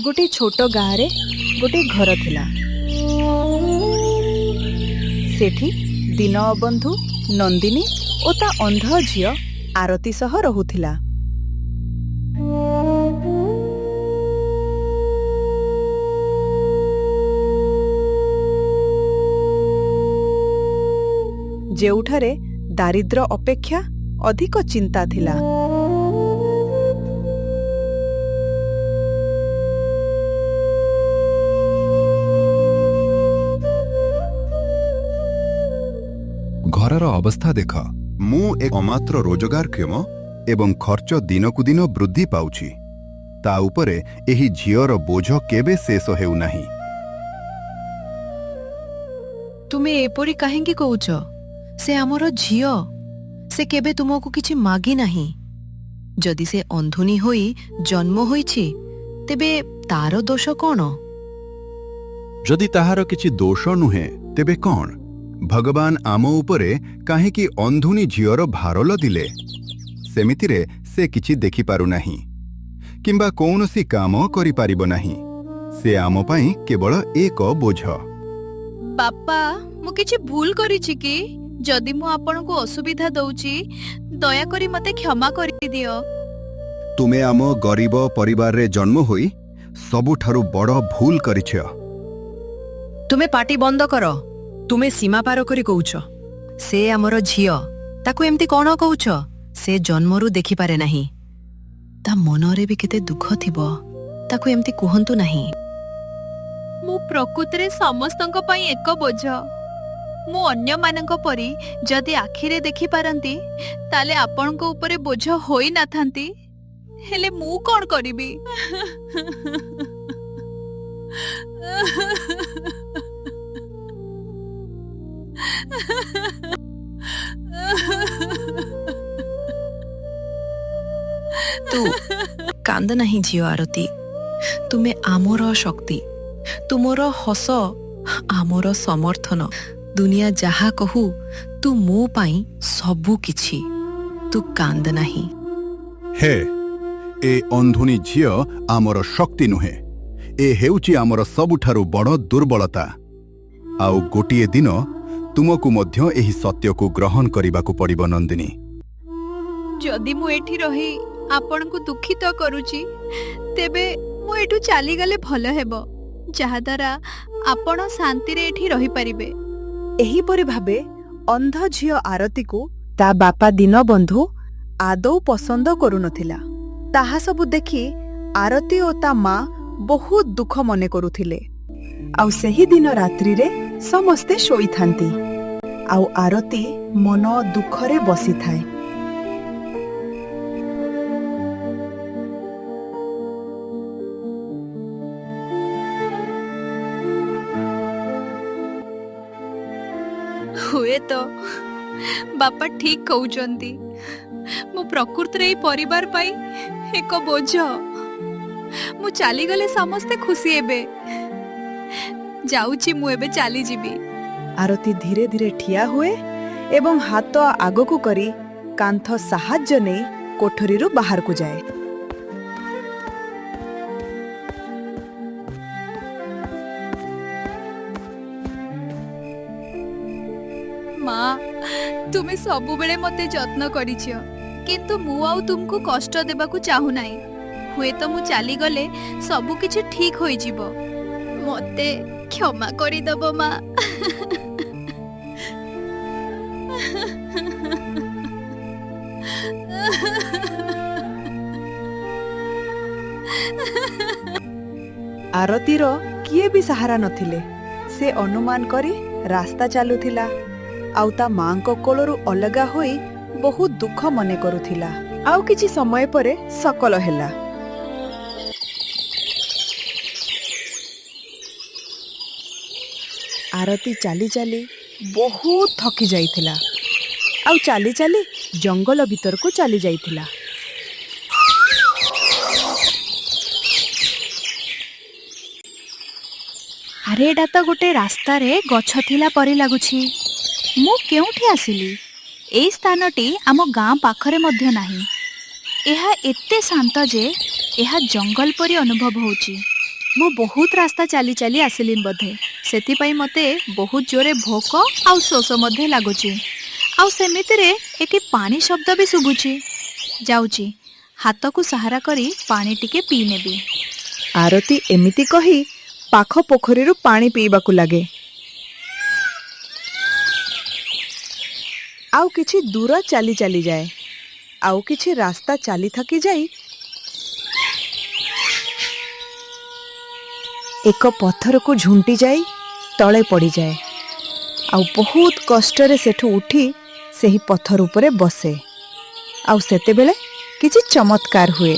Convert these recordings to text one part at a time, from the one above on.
गोटे छोट गाँव गोटे घर थिला। सेठी दीनबंधु नंदिनी और ता अंध झियो आरती सह रहुथिला। जेउठारे दारिद्र्य अपेक्षा अधिक चिंता थिला। घरर अवस्था देख, मु एक अमात्र रोजगारक्षम एवं खर्च दिनकु दिन वृद्धि पाउछि। ता उपरे एही झियर बोझ केबे शेष हेउ नाही। तुमे एपरी काहेंकी कहूछ? से आमर झियो, से केबे तुमको किछि मागी नाही। जदि से अंधुनी होई जन्म होईछि तेबे तार दोष कोन? जदि ताहार किछि दोष नुहे तेबे कौन? भगवान आम उपरे काहेकि अंधुनी झियर भार लदिले? सेमितिरे से किछि देखि पारु नाही किंबा कौनसी काम करि पारिबो नाही। से आम पई केवल एक बोझ। बापा, मु किछि भूल करिछि कि? जदि मु आपनको असुविधा दउछि दया करी मते क्षमा करि दियो। तुमे आम गरीब परिवार रे जन्म होई सबुठारु बड़ भूल करिछ। तुमे पाटी बंद कर। तुमे सीमा पार करी कहूछ से आमर झियो, ताकू एमती कोन कहूछ? से जन्मरू देखि पारे नाही। ता मनरे भी केते दुख थिबो, ताकू एमती कुहंतु नाही। मु प्रकृतिरे समस्तंक पई एक बोझ। मु अन्य मानंक परी जदि आखिरे देखि पारंती ताले आपनको ऊपरे बोझ होई ना थांती। हेले मु कोन करिबी? तू कांद नहीं झियो आरती। तुमे आमर शक्ति, तुमर हस, आमर समर्थन। दुनिया जहा कहू तू मो पाई सबु किछि। तू कांद नहीं। हे, ए अंधुनी झियो आमर शक्ति नुहे, ए हेउची आमर सबुठारु बड़ दुर्बलता। आउ गोटिए दिन तुमको मध्य एही सत्य को ग्रहण करिबाकू पड़िबो नंदिनी। जदि मु एठी रही आपनको दुखित करूची तेबे मु एठू चली गले भल हेबो, जहा द्वारा आपण शांति रे एठी रही परिबे। एहीपरि भाबे अंध झियो आरती को ता बापा दीनबंधु आदौ पसंद करुनथिला। ताहा सबु देखि आरती और ता माँ बहुत दुख मने करुथिले। आउ सेही दिन रात्रि रे समस्ते शोई थांती। आउ आरती मन दुखरे बसी थाए। हुए तो बापा ठीक कहउचंती। मु प्रकृति रे परिवार पाई एक बोझ। मु चली गले समस्ते खुशी हेबे। जाउची मु एबे चली जीबी। आरती धीरे धीरे ठिया हुए एवं हाथ आगकू करी कांथ साहाय्य नहीं कोठरीरू बाहर को जाए। माँ, तुमे सबु बेले मते जत्न करिछियो, किंतु मु आउ तुमको कष्ट देबाकू चाहू नाही। हुए तो मु चली गले सबु किछि ठीक होई जिवो। मते क्षमा करि दबो माँ। आरतीर किए भी सहारा नथिले। से अनुमान करी रास्ता चालुथिला। आउ ता माँ को कोलरू अलगा होई बहुत दुख मने करुथिला। आउ किछि समय परे सकल हेला। आरती चाली चाली बहुत थकी जाइथिला। आउ चाली चाली जंगल भीतर को चली जाइथिला। अरे एटा तो गोटे रास्ता रे गछ थिला परी लागुछि। मु केउठी आसिली? एई स्थानटी आम गाँ पाखरे मध्य नाही। एहा एते शांत जे एहा जंगल परी अनुभव होउछि। ମୁଁ ବହୁତ ରାସ୍ତା ଚାଲି ଚାଲି ଆସିଲିନି ବୋଧେ, ସେଥିପାଇଁ ମୋତେ ବହୁତ ଜୋରେ ଭୋକ ଆଉ ଶୋଷ ମଧ୍ୟ ଲାଗୁଛି। ଆଉ ସେମିତିରେ ଏଠି ପାଣି ଶବ୍ଦ ବି ଶୁଭୁଛି। ଯାଉଛି, ହାତକୁ ସାହାରା କରି ପାଣି ଟିକେ ପିଇ ନେବି। ଆରତୀ ଏମିତି କହି ପାଖ ପୋଖରୀରୁ ପାଣି ପିଇବାକୁ ଲାଗେ। ଆଉ କିଛି ଦୂର ଚାଲି ଚାଲିଯାଏ। ଆଉ କିଛି ରାସ୍ତା ଚାଲି ଥକି ଯାଇ ଏକ ପଥରକୁ ଝୁଣ୍ଟି ଯାଇ ତଳେ ପଡ଼ିଯାଏ। ଆଉ ବହୁତ କଷ୍ଟରେ ସେଠୁ ଉଠି ସେହି ପଥର ଉପରେ ବସେ। ଆଉ ସେତେବେଳେ କିଛି ଚମତ୍କାର ହୁଏ।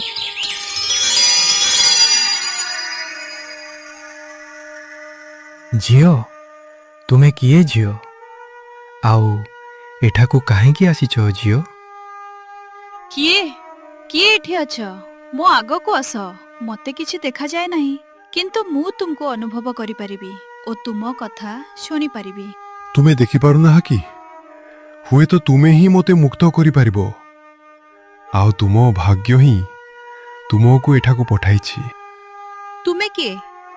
ଝିଅ, ତୁମେ କିଏ ଝିଅ? ଆଉ ଏଠାକୁ କାହିଁକି ଆସିଛ ଝିଅ? କିଏ କିଏ ଏଠି ଅଛ? ମୋ ଆଗକୁ ଆସ। ମୋତେ କିଛି ଦେଖାଯାଏ ନାହିଁ, କିନ୍ତୁ ମୁଁ ତୁମକୁ ଅନୁଭବ କରିପାରିବି ଓ ତୁମ କଥା ଶୁଣିପାରିବି। ତୁମେ ଦେଖିପାରୁନାହ କି? ହୁଏତ ତୁମେ ହିଁ ମୋତେ ମୁକ୍ତ କରିପାରିବ। ଆଉ ତୁମ ଭାଗ୍ୟ ହିଁ ତୁମକୁ ଏଠାକୁ ପଠାଇଛି। ତୁମେ କିଏ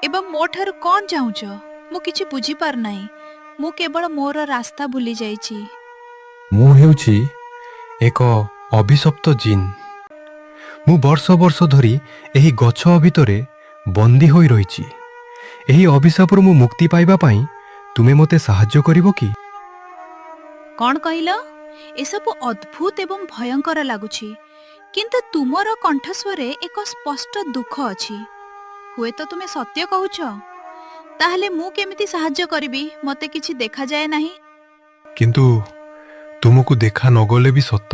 ଏବଂ ମୋ ଠାରୁ କ'ଣ ଚାହୁଁଛ? ମୁଁ କିଛି ବୁଝିପାରୁନାହିଁ। ମୁଁ କେବଳ ମୋର ରାସ୍ତା ଭୁଲି ଯାଇଛି। ମୁଁ ହେଉଛି ଏକ ଅଭିଶପ୍ତ ଜିନ୍। ମୁଁ ବର୍ଷ ବର୍ଷ ଧରି ଏହି ଗଛ ଭିତରେ ବନ୍ଦୀ ହୋଇ ରହିଛି। ଏହି ଅଭିଶାପରୁ ମୁଁ ମୁକ୍ତି ପାଇବା ପାଇଁ ତୁମେ ମୋତେ ସାହାଯ୍ୟ କରିବ କି? କ'ଣ କହିଲ? ଏସବୁ ଅଦ୍ଭୁତ ଏବଂ ଭୟଙ୍କର ଲାଗୁଛି, କିନ୍ତୁ ତୁମର କଣ୍ଠସ୍ୱରରେ ଏକ ସ୍ପଷ୍ଟ ଦୁଃଖ ଅଛି। ହୁଏତ ତୁମେ ସତ୍ୟ କହୁଛ। ତାହେଲେ ମୁଁ କେମିତି ସାହାଯ୍ୟ କରିବି? ମୋତେ କିଛି ଦେଖାଯାଏ ନାହିଁ। କିନ୍ତୁ ତୁମକୁ ଦେଖା ନଗଲେ ବି ସତ।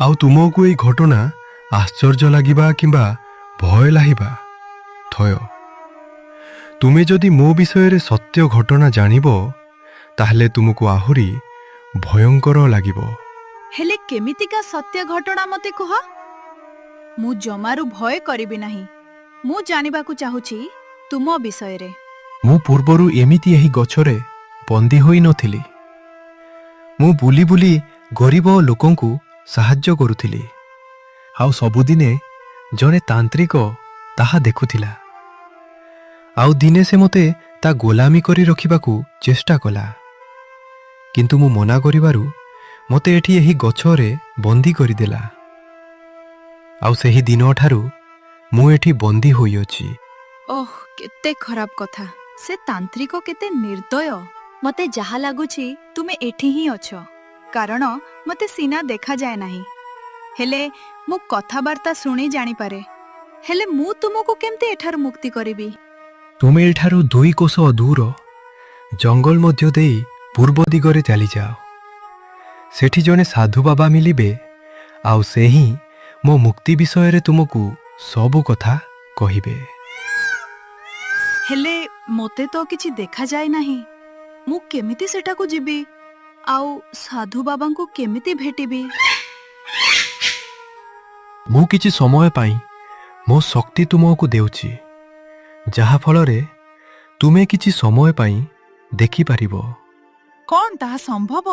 ଆଉ ତୁମକୁ ଏହି ଘଟଣା ଆଶ୍ଚର୍ଯ୍ୟ ଲାଗିବା କିମ୍ବା ଭୟ ଲାଗିବା ଥୟ। ତୁମେ ଯଦି ମୋ ବିଷୟରେ ସତ୍ୟ ଘଟଣା ଜାଣିବ, ତାହେଲେ ତୁମକୁ ଆହୁରି ଭୟଙ୍କର ଲାଗିବ। ହେଲେ କେମିତିକା ସତ୍ୟ ଘଟଣା ମୋତେ କୁହ। ମୁଁ ଜମାରୁ ଭୟ କରିବି ନାହିଁ। ମୁଁ ଜାଣିବାକୁ ଚାହୁଁଛି ତୁମ ବିଷୟରେ। ମୁଁ ପୂର୍ବରୁ ଏମିତି ଏହି ଗଛରେ ବନ୍ଦୀ ହୋଇ ନଥିଲି। ମୁଁ ବୁଲି ବୁଲି ଗରିବ ଲୋକଙ୍କୁ ସାହାଯ୍ୟ କରୁଥିଲି। ଆଉ ସବୁଦିନେ ଜଣେ ତାନ୍ତ୍ରିକ ତାହା ଦେଖୁଥିଲା। ଆଉ ଦିନେ ସେ ମୋତେ ତା ଗୋଲାମୀ କରି ରଖିବାକୁ ଚେଷ୍ଟା କଲା। କିନ୍ତୁ ମୁଁ ମନା କରିବାରୁ ମୋତେ ଏଠି ଏହି ଗଛରେ ବନ୍ଦୀ କରିଦେଲା। ଆଉ ସେହି ଦିନଠାରୁ ମୁଁ ଏଠି ବନ୍ଦୀ ହୋଇଅଛି। ଓଃ, କେତେ ଖରାପ କଥା। ସେ ତାନ୍ତ୍ରିକ କେତେ ନିର୍ଦ୍ଦୟ। ମୋତେ ଯାହା ଲାଗୁଛି ତୁମେ ଏଠି ହିଁ ଅଛ, କାରଣ ମୋତେ ସିନା ଦେଖାଯାଏ ନାହିଁ, ହେଲେ ମୁଁ କଥାବାର୍ତ୍ତା ଶୁଣି ଜାଣିପାରେ। ହେଲେ ମୁଁ ତୁମକୁ କେମିତି ଏଠାରୁ ମୁକ୍ତି କରିବି? ତୁମେ ଏଠାରୁ 2 କୋଶ ଦୂର ଜଙ୍ଗଲ ମଧ୍ୟ ଦେଇ ପୂର୍ବ ଦିଗରେ ଚାଲିଯାଅ। ସେଠି ଜଣେ ସାଧୁ ବାବା ମିଳିବେ, ଆଉ ସେ ହିଁ ମୋ ମୁକ୍ତି ବିଷୟରେ ତୁମକୁ ସବୁ କଥା କହିବେ। ହେଲେ ମୋତେ ତ କିଛି ଦେଖାଯାଏ ନାହିଁ। ମୁଁ କେମିତି ସେଠାକୁ ଯିବି? ଆଉ ସାଧୁ ବାବାଙ୍କୁ କେମିତି ଭେଟିବି? ମୁଁ କିଛି ସମୟ ପାଇଁ ମୋ ଶକ୍ତି ତୁମକୁ ଦେଉଛି, ଯାହାଫଳରେ ତୁମେ କିଛି ସମୟ ପାଇଁ ଦେଖିପାରିବ। କ'ଣ ତାହା ସମ୍ଭବ?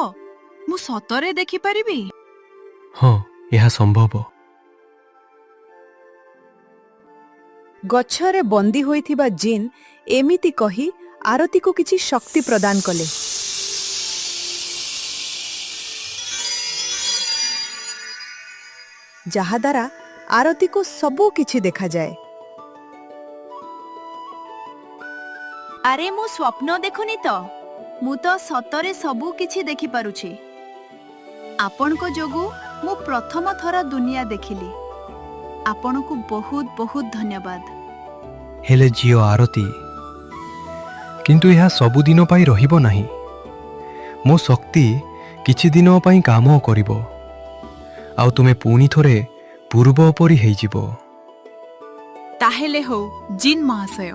ମୁଁ ସତରେ ଦେଖିପାରିବି? ହଁ, ଏହା ସମ୍ଭବ। ଗଛରେ ବନ୍ଦୀ ହୋଇଥିବା ଜିନ୍ ଏମିତି କହି ଆରତୀକୁ କିଛି ଶକ୍ତି ପ୍ରଦାନ କଲେ। ଯାହାଦ୍ୱାରା ଆରତୀକୁ ସବୁ କିଛି ଦେଖାଯାଏ। ଆରେ ମୁଁ ସ୍ୱପ୍ନ ଦେଖୁନି ତ, ମୁଁ ତ ସତରେ ସବୁ କିଛି ଦେଖିପାରୁଛି। ଆପଣଙ୍କ ଯୋଗୁଁ ମୁଁ ପ୍ରଥମ ଥର ଦୁନିଆ ଦେଖିଲି। ଆପଣଙ୍କୁ ବହୁତ ବହୁତ ଧନ୍ୟବାଦ। ହେଲେ ଝିଅ ଆରତୀ, କିନ୍ତୁ ଏହା ସବୁଦିନ ପାଇଁ ରହିବ ନାହିଁ। ମୋ ଶକ୍ତି କିଛି ଦିନ ପାଇଁ କାମ କରିବ, ଆଉ ତୁମେ ପୁଣି ଥରେ ପୂର୍ବ ପରି ହେଇଯିବ। ତାହେଲେ ହଉ ଜିନ୍ ମହାଶୟ,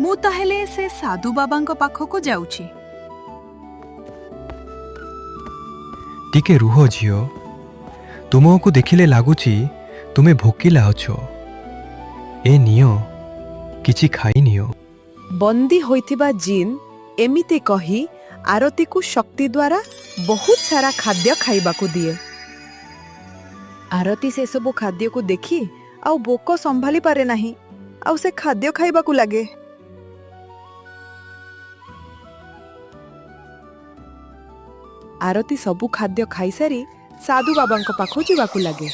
ମୁଁ ତାହେଲେ ସେ ସାଧୁ ବାବାଙ୍କ ପାଖକୁ ଯାଉଛି। ଟିକେ ରୁହ ଝିଅ, ତୁମକୁ ଦେଖିଲେ ଲାଗୁଛି ତୁମେ ଭୋକିଲା ଅଛ। ଏ ନିଅ, କିଛି ଖାଇନିଅ। ବନ୍ଦୀ ହୋଇଥିବା ଜିନ୍ ଏମିତି କହି ଆରତୀକୁ ଶକ୍ତି ଦ୍ୱାରା ବହୁତ ସାରା ଖାଦ୍ୟ ଖାଇବାକୁ ଦିଏ। ଆରତୀ ସେସବୁ ଖାଦ୍ୟକୁ ଦେଖି ଆଉ ଭୋକ ସମ୍ଭାଳି ପାରେ ନାହିଁ। ଆଉ ସେ ଖାଦ୍ୟ ଖାଇବାକୁ ଲାଗେ। ଆରତୀ ସବୁ ଖାଦ୍ୟ ଖାଇସାରି ସାଧୁ ବାବାଙ୍କ ପାଖକୁ ଯିବାକୁ ଲାଗେ।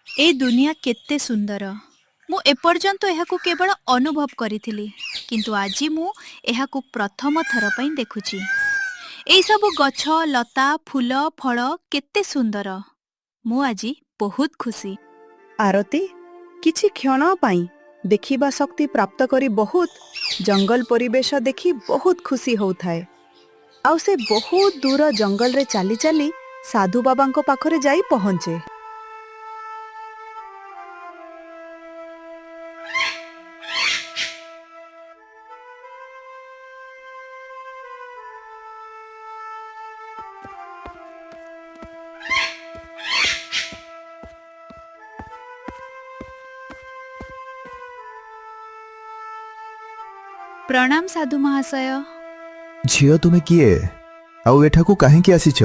ଏ ଦୁନିଆ କେତେ ସୁନ୍ଦର। ମୁଁ ଏପର୍ଯ୍ୟନ୍ତ ଏହାକୁ କେବଳ ଅନୁଭବ କରିଥିଲି, କିନ୍ତୁ ଆଜି ମୁଁ ଏହାକୁ ପ୍ରଥମ ଥର ପାଇଁ ଦେଖୁଛି। ଏଇସବୁ ଗଛ, ଲତା, ଫୁଲ, ଫଳ କେତେ ସୁନ୍ଦର। ମୁଁ ଆଜି ବହୁତ ଖୁସି। ଆରତୀ କିଛି କ୍ଷଣ ପାଇଁ ଦେଖିବା ଶକ୍ତି ପ୍ରାପ୍ତ କରି ବହୁତ ଜଙ୍ଗଲ ପରିବେଶ ଦେଖି ବହୁତ ଖୁସି ହଉଥାଏ। ଆଉ ସେ ବହୁତ ଦୂର ଜଙ୍ଗଲରେ ଚାଲି ଚାଲି ସାଧୁ ବାବାଙ୍କ ପାଖରେ ଯାଇ ପହଞ୍ଚେ। ପ୍ରଣାମ ସାଧୁ ମହାଶୟ। ଝିଅ ତୁମେ କିଏ ଆଉ ଏଠାକୁ କାହିଁକି ଆସିଛ?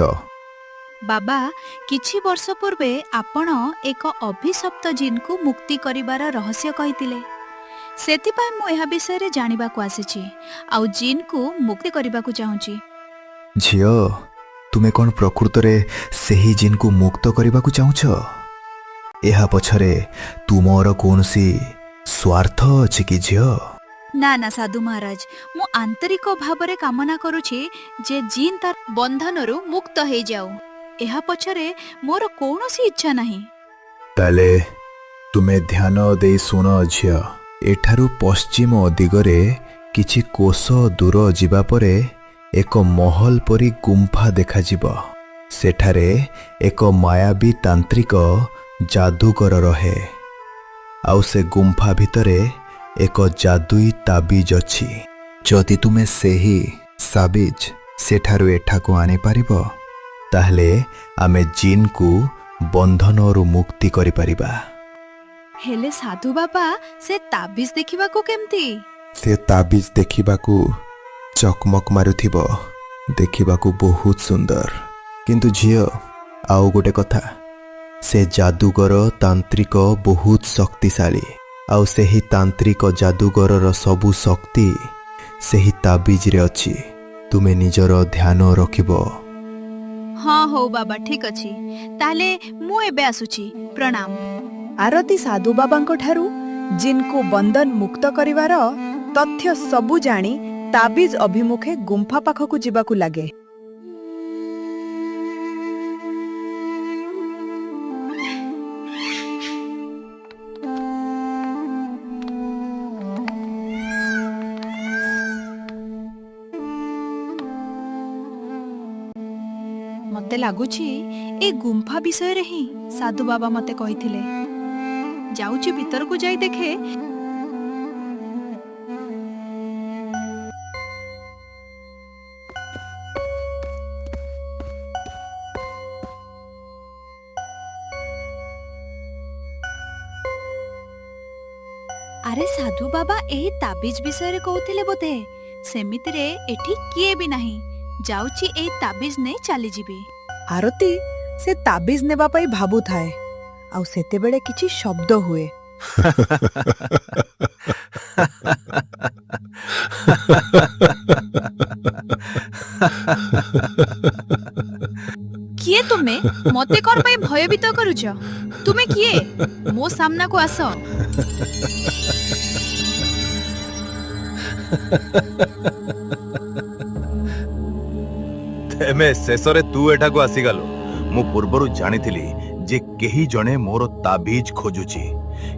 ବାବା, କିଛି ବର୍ଷ ପୂର୍ବେ ଆପଣ ଏକ ଅଭିଶପ୍ତ ଜିନ୍କୁ ମୁକ୍ତି କରିବାର ରହସ୍ୟ କହିଥିଲେ। ସେଥିପାଇଁ ମୁଁ ଏହା ବିଷୟରେ ଜାଣିବାକୁ ଆସିଛି, ଆଉ ଜିନ୍କୁ ମୁକ୍ତି କରିବାକୁ ଚାହୁଁଛି। ଝିଅ, ତୁମେ କ'ଣ ପ୍ରକୃତରେ ସେହି ଜିନ୍କୁ ମୁକ୍ତ କରିବାକୁ ଚାହୁଁଛ? ଏହା ପଛରେ ତୁମର କୌଣସି ସ୍ୱାର୍ଥ ଅଛି କି ଝିଅ? ନା ନା ସାଧୁ ମହାରାଜ, ମୁଁ ଆନ୍ତରିକ ଭାବରେ କାମନା କରୁଛି ଯେ ଜିନ୍ ତାର ବନ୍ଧନରୁ ମୁକ୍ତ ହେଇଯାଉ। ଏହା ପଛରେ ମୋର କୌଣସି ଇଚ୍ଛା ନାହିଁ। ତାହେଲେ ତୁମେ ଧ୍ୟାନ ଦେଇ ଶୁଣ ଝିଅ। ଏଠାରୁ ପଶ୍ଚିମ ଦିଗରେ କିଛି କୋଶ ଦୂର ଯିବା ପରେ ଏକ ମହଲ ପରି ଗୁମ୍ଫା ଦେଖାଯିବ। ସେଠାରେ ଏକ ମାୟାବୀ ତାନ୍ତ୍ରିକ ଯାଦୁକର ରହେ। ଆଉ ସେ ଗୁମ୍ଫା ଭିତରେ ଏକ ଜାଦୁଇ ତାବିଜ ଅଛି। ଯଦି ତୁମେ ସେହି ସାବିଜ ସେଠାରୁ ଏଠାକୁ ଆଣିପାରିବ, ତାହେଲେ ଆମେ ଜିନ୍କୁ ବନ୍ଧନରୁ ମୁକ୍ତି କରିପାରିବା। ହେଲେ ସାଧୁ ବାବା, ସେ ତାବିଜ ଦେଖିବାକୁ କେମିତି? ସେ ତାବିଜ ଦେଖିବାକୁ ଚକମକ ମାରୁଥିବ, ଦେଖିବାକୁ ବହୁତ ସୁନ୍ଦର। କିନ୍ତୁ ଝିଅ, ଆଉ ଗୋଟେ କଥା, ସେ ଯାଦୁଗର ତାନ୍ତ୍ରିକ ବହୁତ ଶକ୍ତିଶାଳୀ। ଆଉ ସେହି ତାନ୍ତ୍ରିକ ଯାଦୁଗରର ସବୁ ଶକ୍ତି ସେହି ତାବିଜରେ ଅଛି। ତୁମେ ନିଜର ଧ୍ୟାନ ରଖିବ। ହଁ ହଉ ବାବା, ଠିକ ଅଛି। ତାହେଲେ ମୁଁ ଏବେ ଆସୁଛି। ପ୍ରଣାମ। ଆରତୀ ସାଧୁ ବାବାଙ୍କ ଠାରୁ ଜିନ୍କୁ ବନ୍ଦନ ମୁକ୍ତ କରିବାର ତଥ୍ୟ ସବୁ ଜାଣି ତାବିଜ ଅଭିମୁଖେ ଗୁମ୍ଫା ପାଖକୁ ଯିବାକୁ ଲାଗେ। ମତେ ଲାଗୁଛି ଏ ଗୁମ୍ଫା ବିଷୟରେ ହିଁ ସାଧୁ ବାବା ମତେ କହିଥିଲେ। ଯାଉଛି ଭିତରକୁ ଯାଇ ଦେଖେ। ଆରେ ସାଧୁ ବାବା ଏହି ତାବିଜ ବିଷୟରେ କହୁଥିଲେ ବୋଧେ। ସେମିତିରେ ଏଠି କିଏ ବି ନାହିଁ। ଯାଉଛି ଏଇ ତାବିଜ ନେଇ ଚାଲିଯିବି। ଆରତୀ ସେ ତାବିଜ ନେବା ପାଇଁ ଭାବୁଥାଏ, ଆଉ ସେତେବେଳେ କିଛି ଶବ୍ଦ ହୁଏ। କିଏ ତୁମେ? ମତେ କଣ ପାଇଁ ଭୟଭୀତ କରୁଛ? ତୁମେ କିଏ? ମୋ ସାମ୍ନାକୁ ଆସ। ତେମେ ଶେଷରେ ତୁ ଏଠାକୁ ଆସିଗଲୁ। ମୁଁ ପୂର୍ବରୁ ଜାଣିଥିଲି ଯେ କେହି ଜଣେ ମୋର ତାବିଜ ଖୋଜୁଛି,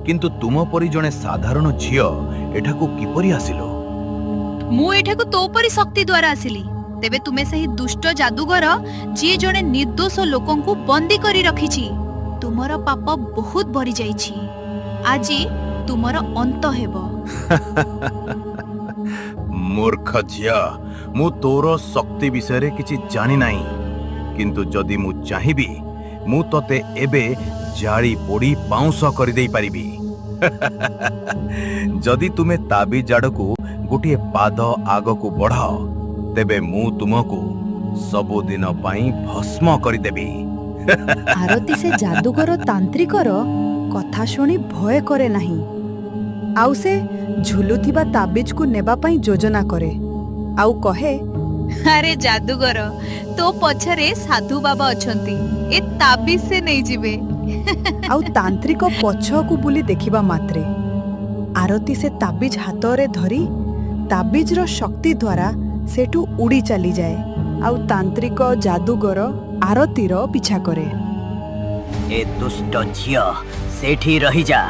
କିନ୍ତୁ ତୁମ ପରି ଜଣେ ସାଧାରଣ ଝିଅ ଏଠାକୁ କିପରି ଆସିଲ? ମୁଁ ଏଠାକୁ ତୋ ପରି ଶକ୍ତି ଦ୍ୱାରା ଆସିଲି। ତେବେ ତୁମେ ସେହି ଦୁଷ୍ଟ ଯାଦୁଗର, ଯିଏ ଜଣେ ନିର୍ଦ୍ଦୋଷ ଲୋକଙ୍କୁ ବନ୍ଦୀ କରି ରଖିଛି। ତୁମର ପାପ ବହୁତ ବଢି ଯାଇଛି। ଆଜି ତୁମର ଅନ୍ତ ହେବ। ମୂର୍ଖ ଝିଅ, ମୁଁ ତୋର ଶକ୍ତି ବିଷୟରେ କିଛି ଜାଣି ନାହିଁ। କିନ୍ତୁ ଯଦି ମୁଁ ଚାହିଁବି, ମୁଁ ତତେ ଏବେ ଜାଳି ପୋଡ଼ି ପାଉଁଶ କରିଦେଇ ପାରିବି। ଯଦି ତୁମେ ତାବିଜ ଆଡ଼କୁ ଗୋଟିଏ ପାଦ ଆଗକୁ ବଢ଼ାଅ, ତେବେ ମୁଁ ତୁମକୁ ସବୁଦିନ ପାଇଁ ଭସ୍ମ କରିଦେବି। ଆରତୀ ସେ ଯାଦୁଗର ତାନ୍ତ୍ରିକର କଥା ଶୁଣି ଭୟ କରେ ନାହିଁ। ଆଉ ସେ ଝୁଲୁଥିବା ତାବିଜକୁ ନେବା ପାଇଁ ଯୋଜନା କରେ ଆଉ କହେ, ଆରେ ଯାଦୁଗର, ତୋ ପଛରେ ସାଧୁ ବାବା ଅଛନ୍ତି, ଏ ତାବିଜ ସେ ନେଇଯିବେ। ଆଉ ତାନ୍ତ୍ରିକ ପଛକୁ ବୁଲି ଦେଖିବା ମାତ୍ରେ ଆରତୀ ସେ ତାବିଜ ହାତରେ ଧରି ତାବିଜର ଶକ୍ତି ଦ୍ୱାରା ସେଠୁ ଉଡ଼ି ଚାଲିଯାଏ ଆଉ ତାନ୍ତ୍ରିକ ଯାଦୁଗର ଆରତୀର ପିଛା କରେ। ଏ ଦୁଷ୍ଟ ଝିଅ, ସେଠି ରହିଯା।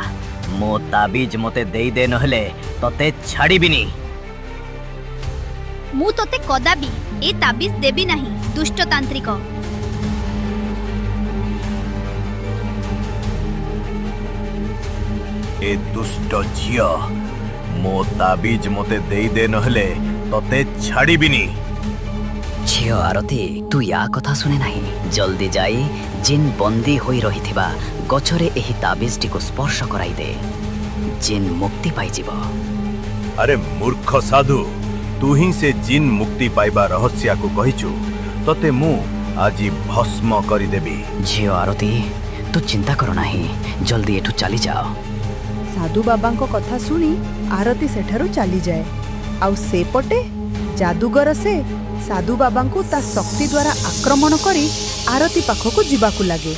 ମୋ ତାବିଜ ମତେ ଦେଇଦେ, ନହେଲେ ତତେ ଛାଡ଼ିବିନି। ମୁଁ ତୋତେ କଦାପି ଏ ତାବିଜ ଦେବି ନାହିଁ, ଦୁଷ୍ଟ ତାନ୍ତ୍ରିକ। ଏ ଦୁଷ୍ଟ ଝିଅ, ମୋ ତାବିଜ ମତେ ଦେଇଦେ, ନହେଲେ ତତେ ଛାଡ଼ିବିନି। ଝିଅ ଆରତୀ, ତୁ ୟା କଥା ଶୁଣେ ନାହିଁ। ଜଲ୍ଦି ଯାଇ ଜିନ୍ ବନ୍ଦୀ ହୋଇ ରହିଥିବା ଗଛରେ ଏହି ତାବିଜଟିକୁ ସ୍ପର୍ଶ କରାଇଦେ। ଜିନ୍ ମୁକ୍ତି ପାଇଯିବ। ଆରେ ମୂର୍ଖ ସାଧୁ, ତୁ ହିଁ ସେ ଜିନ୍ ମୁକ୍ତି ପାଇବା ରହସ୍ୟକୁ କହିଛୁ। ତତେ ମୁଁ ଆଜି ଭସ୍ମ କରିଦେବି। ଝିଅ ଆରତୀ, ତୁ ଚିନ୍ତା କର ନାହିଁ, ଜଲ୍ଦି ଏଠୁ ଚାଲିଯାଅ। ସାଧୁ ବାବାଙ୍କ କଥା ଶୁଣି ଆରତୀ ସେଠାରୁ ଚାଲିଯାଏ ଆଉ ସେପଟେ ଯାଦୁଗର ସେ ସାଧୁ ବାବାଙ୍କୁ ତା ଶକ୍ତି ଦ୍ୱାରା ଆକ୍ରମଣ କରି ଆରତୀ ପାଖକୁ ଯିବାକୁ ଲାଗେ।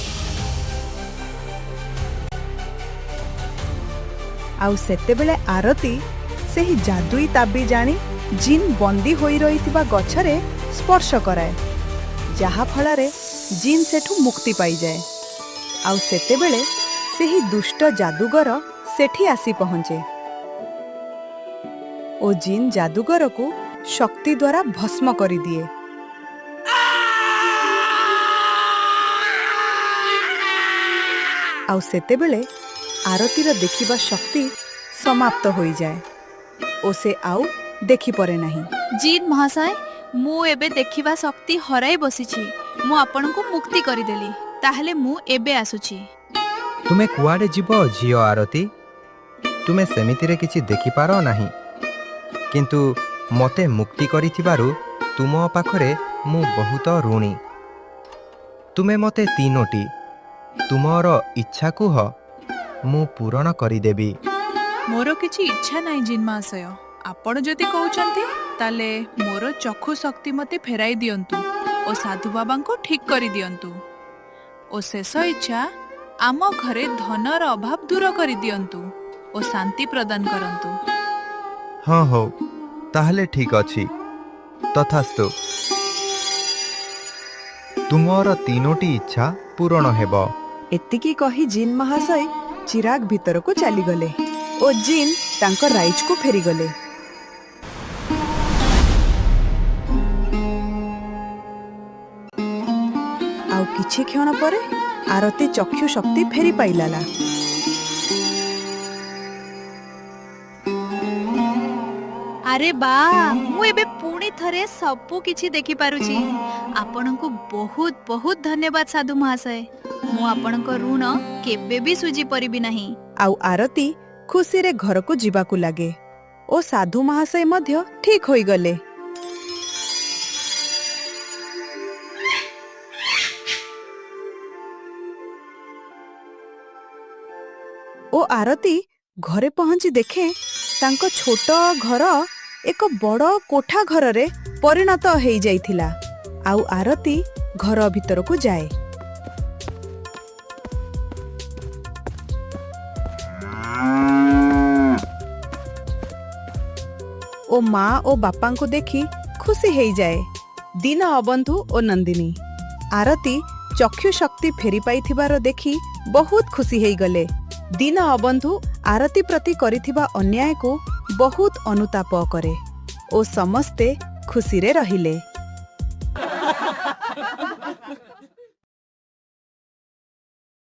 ଆଉ ସେତେବେଳେ ଆରତୀ ସେହି ଯାଦୁଇ ତାବିଜ ଆଣି ଜିନ୍ ବନ୍ଦୀ ହୋଇ ରହିଥିବା ଗଛରେ ସ୍ପର୍ଶ କରାଏ, ଯାହା ଫଳରେ ଜିନ୍ ସେଠୁ ମୁକ୍ତି ପାଇଯାଏ। ଆଉ ସେତେବେଳେ ସେହି ଦୁଷ୍ଟ ଯାଦୁଗର ସେଠି ଆସି ପହଞ୍ଚେ ଓ ଜିନ୍ ଯାଦୁଗରକୁ ଶକ୍ତି ଦ୍ୱାରା ଭସ୍ମ କରିଦିଏ। ଆଉ ସେତେବେଳେ ଆରତୀର ଦେଖିବା ଶକ୍ତି ସମାପ୍ତ ହୋଇଯାଏ ଓ ସେ ଆଉ ଦେଖିପାରେ ନାହିଁ। ଜିନ୍ ମହାଶୟ, ମୁଁ ଏବେ ଦେଖିବା ଶକ୍ତି ହରାଇ ବସିଛି। ମୁଁ ଆପଣଙ୍କୁ ମୁକ୍ତି କରିଦେଲି, ତାହେଲେ ମୁଁ ଏବେ ଆସୁଛି। ତୁମେ କୁଆଡ଼େ ଯିବ ଝିଅ ଆରତୀ? ତୁମେ ସେମିତିରେ କିଛି ଦେଖିପାର ନାହିଁ, କିନ୍ତୁ ମୋତେ ମୁକ୍ତି କରିଥିବାରୁ ତୁମ ପାଖରେ ମୁଁ ବହୁତ ଋଣୀ। ତୁମେ ମୋତେ 3ଟି ତୁମର ଇଚ୍ଛା କୁହ, ମୁଁ ପୂରଣ କରିଦେବି। ମୋର କିଛି ଇଚ୍ଛା ନାହିଁ ଜିନ୍ ମହାଶୟ। ଆପଣ ଯଦି କହୁଛନ୍ତି, ତାହେଲେ ମୋର ଚକ୍ଷୁ ଶକ୍ତି ମୋତେ ଫେରାଇ ଦିଅନ୍ତୁ ଓ ସାଧୁ ବାବାଙ୍କୁ ଠିକ୍ କରିଦିଅନ୍ତୁ। ଓ ଶେଷ ଇଚ୍ଛା, ଆମ ଘରେ ଧନର ଅଭାବ ଦୂର କରିଦିଅନ୍ତୁ ଓ ଶାନ୍ତି ପ୍ରଦାନ କରନ୍ତୁ। ହଁ ହଉ, ତାହେଲେ ଠିକ୍ ଅଛି, ତଥାସ୍ତୁ। ତୁମର 3ଟି ଇଚ୍ଛା ପୂରଣ ହେବ। ଏତିକି କହି ଜିନ୍ ମହାଶୟ ଚିରାଗ ଭିତରକୁ ଚାଲିଗଲେ ଓ ଜିନ୍ ତାଙ୍କ ରାଇଜକୁ ଫେରିଗଲେ। ଆଉ କିଛି କ୍ଷଣ ପରେ ଆରତୀ ଚକ୍ଷୁ ଶକ୍ତି ଫେରି ପାଇଲା। ଆରେ ବା, ମୁଁ ଏବେ ପୁଣି ଥରେ ସବୁ କିଛି ଦେଖିପାରୁଛି। ଆପଣଙ୍କୁ ବହୁତ ବହୁତ ଧନ୍ୟବାଦ ସାଧୁ ମହାଶୟ। ମୁଁ ଆପଣଙ୍କ ଋଣ କେବେ ବି ସୁଝି ପାରିବି ନାହିଁ। ଆଉ ଆରତୀ ଖୁସିରେ ଘରକୁ ଯିବାକୁ ଲାଗେ ଓ ସାଧୁ ମହାଶୟ ମଧ୍ୟ ଠିକ୍ ହୋଇଗଲେ। ଓ ଆରତୀ ଘରେ ପହଞ୍ଚି ଦେଖେ ତାଙ୍କ ଛୋଟ ଘର ଏକ ବଡ଼ କୋଠା ଘରରେ ପରିଣତ ହେଇଯାଇଥିଲା। ଆଉ ଆରତୀ ଘର ଭିତରକୁ ଯାଏ। ଓ ମା ଓ ବାପାଙ୍କୁ ଦେଖି ଖୁସି ହେଇଯାଏ। ଦୀନବନ୍ଧୁ ଓ ନନ୍ଦିନୀ ଆରତୀ ଚକ୍ଷୁ ଶକ୍ତି ଫେରି ପାଇଥିବାର ଦେଖି ବହୁତ ଖୁସି ହେଇଗଲେ। ଦୀନବନ୍ଧୁ ଆରତୀ ପ୍ରତି କରିଥିବା ଅନ୍ୟାୟକୁ ବହୁତ ଅନୁତାପ କରେ ଓ ସମସ୍ତେ ଖୁସିରେ ରହିଲେ।